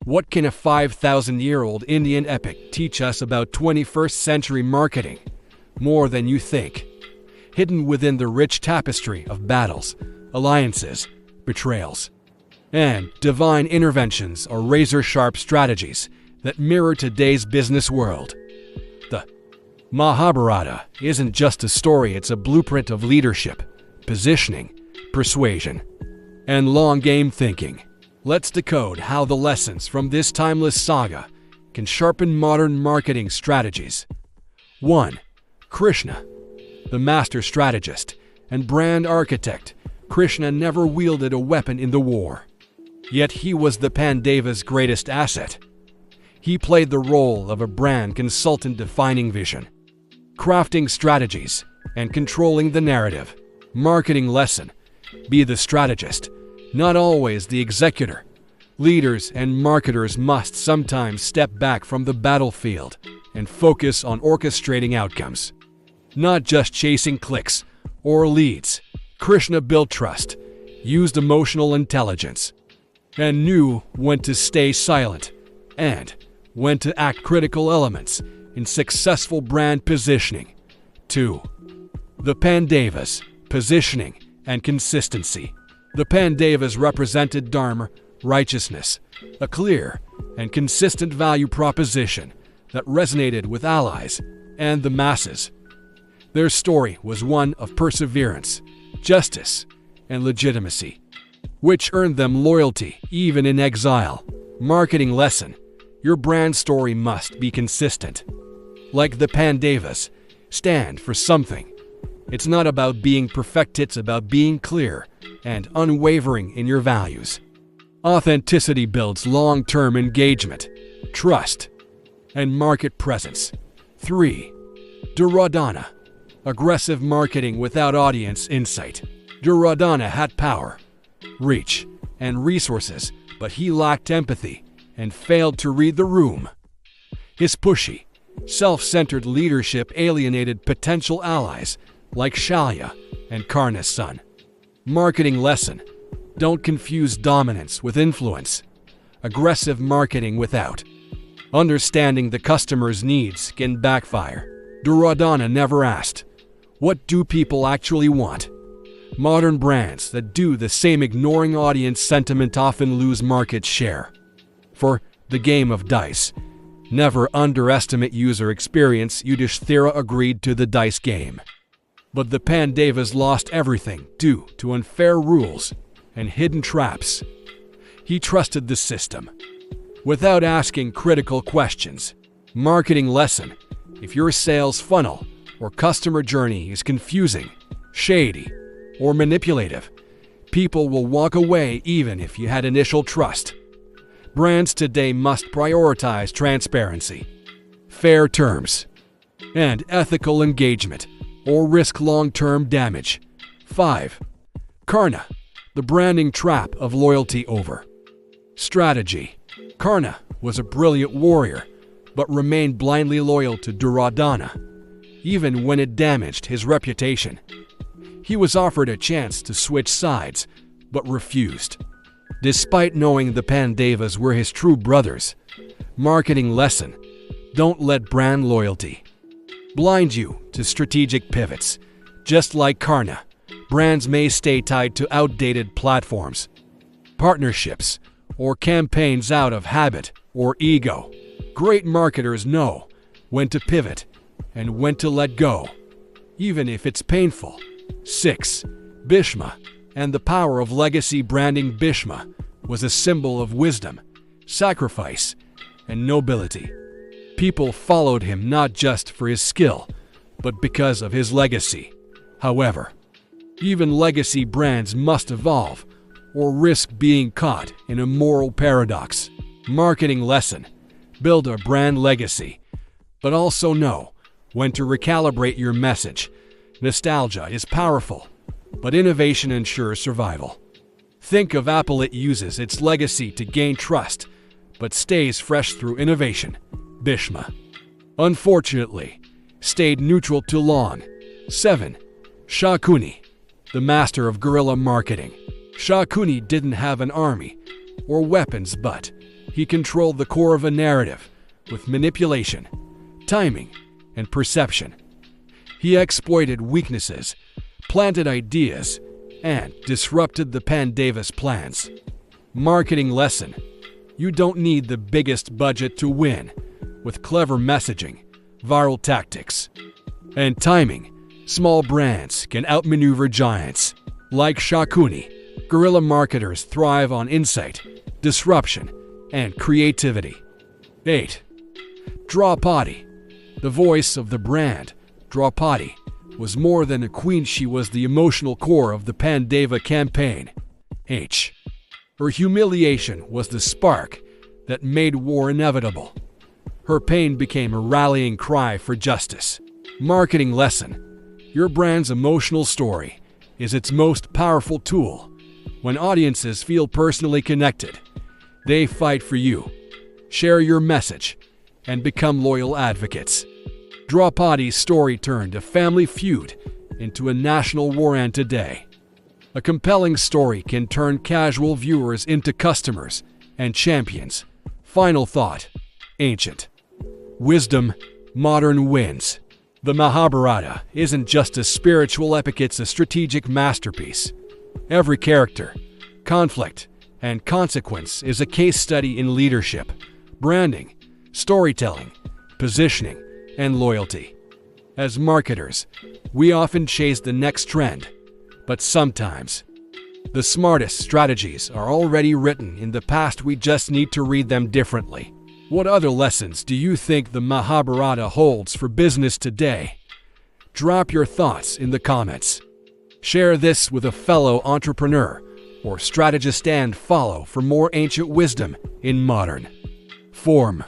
What can a 5,000-year-old Indian epic teach us about 21st century marketing? More than you think. Hidden within the rich tapestry of battles, alliances, betrayals, and divine interventions are razor-sharp strategies that mirror today's business world. The Mahabharata isn't just a story, it's a blueprint of leadership, positioning, persuasion, and long-game thinking. Let's decode how the lessons from this timeless saga can sharpen modern marketing strategies. 1. Krishna, the master strategist and brand architect. Krishna never wielded a weapon in the war. Yet he was the Pandavas' greatest asset. He played the role of a brand consultant, defining vision, crafting strategies, and controlling the narrative. Marketing lesson: be the strategist, not always the executor. Leaders and marketers must sometimes step back from the battlefield and focus on orchestrating outcomes, not just chasing clicks or leads. Krishna built trust, used emotional intelligence, and knew when to stay silent and when to act. Critical elements in successful brand positioning. 2. The Pandavas, positioning and consistency. The Pandavas represented dharma, righteousness, a clear and consistent value proposition that resonated with allies and the masses. Their story was one of perseverance, justice, and legitimacy, which earned them loyalty even in exile. Marketing lesson: your brand story must be consistent. Like the Pandavas, stand for something. It's not about being perfect, it's about being clear and unwavering in your values. Authenticity builds long-term engagement, trust, and market presence. 3. Duryodhana, aggressive marketing without audience insight. Duryodhana had power, reach, and resources, but he lacked empathy and failed to read the room. His pushy, self-centered leadership alienated potential allies like Shalya and Karna's son. Marketing lesson: don't confuse dominance with influence. Aggressive marketing without understanding the customer's needs can backfire. Duryodhana never asked, what do people actually want? Modern brands that do the same, ignoring audience sentiment, often lose market share. For the game of dice, never underestimate user experience. Yudhishthira agreed to the dice game, but the Pandavas lost everything due to unfair rules and hidden traps. He trusted the system without asking critical questions. Marketing lesson: if your sales funnel or customer journey is confusing, shady, or manipulative, people will walk away even if you had initial trust. Brands today must prioritize transparency, fair terms, and ethical engagement, or risk long-term damage. 5. Karna, the branding trap of loyalty over strategy. Karna was a brilliant warrior, but remained blindly loyal to Duryodhana, even when it damaged his reputation. He was offered a chance to switch sides, but refused, despite knowing the Pandavas were his true brothers. Marketing lesson: don't let brand loyalty blind you to strategic pivots. Just like Karna, brands may stay tied to outdated platforms, partnerships, or campaigns out of habit or ego. Great marketers know when to pivot and when to let go, even if it's painful. 6. Bhishma and the power of legacy branding. Bhishma was a symbol of wisdom, sacrifice, and nobility. People followed him not just for his skill, but because of his legacy. However, even legacy brands must evolve or risk being caught in a moral paradox. Marketing lesson: build a brand legacy, but also know when to recalibrate your message. Nostalgia is powerful, but innovation ensures survival. Think of Apple. It uses its legacy to gain trust, but stays fresh through innovation. Bhishma, unfortunately, stayed neutral too long. 7. Shakuni, the master of guerrilla marketing. Shakuni didn't have an army or weapons, but He controlled the core of a narrative with manipulation, timing, and perception. He exploited weaknesses, planted ideas, and disrupted the Pandavas' plans. Marketing lesson: you don't need the biggest budget to win. With clever messaging, viral tactics, and timing, small brands can outmaneuver giants. Like Shakuni, guerrilla marketers thrive on insight, disruption, and creativity. 8. Draupadi. The voice of the brand, Draupadi, was more than a queen. She was the emotional core of the Pandava campaign. Her humiliation was the spark that made war inevitable. Her pain became a rallying cry for justice. Marketing lesson: your brand's emotional story is its most powerful tool. When audiences feel personally connected, they fight for you, share your message, and become loyal advocates. Draupadi's story turned a family feud into a national war, and today, a compelling story can turn casual viewers into customers and champions. Final thought: ancient wisdom, modern wins. The Mahabharata isn't just a spiritual epic, it's a strategic masterpiece. Every character, conflict, and consequence is a case study in leadership, branding, storytelling, positioning, and loyalty. As marketers, we often chase the next trend, but sometimes the smartest strategies are already written in the past. We just need to read them differently. What other lessons do you think the Mahabharata holds for business today? Drop your thoughts in the comments. Share this with a fellow entrepreneur or strategist and follow for more ancient wisdom in modern form.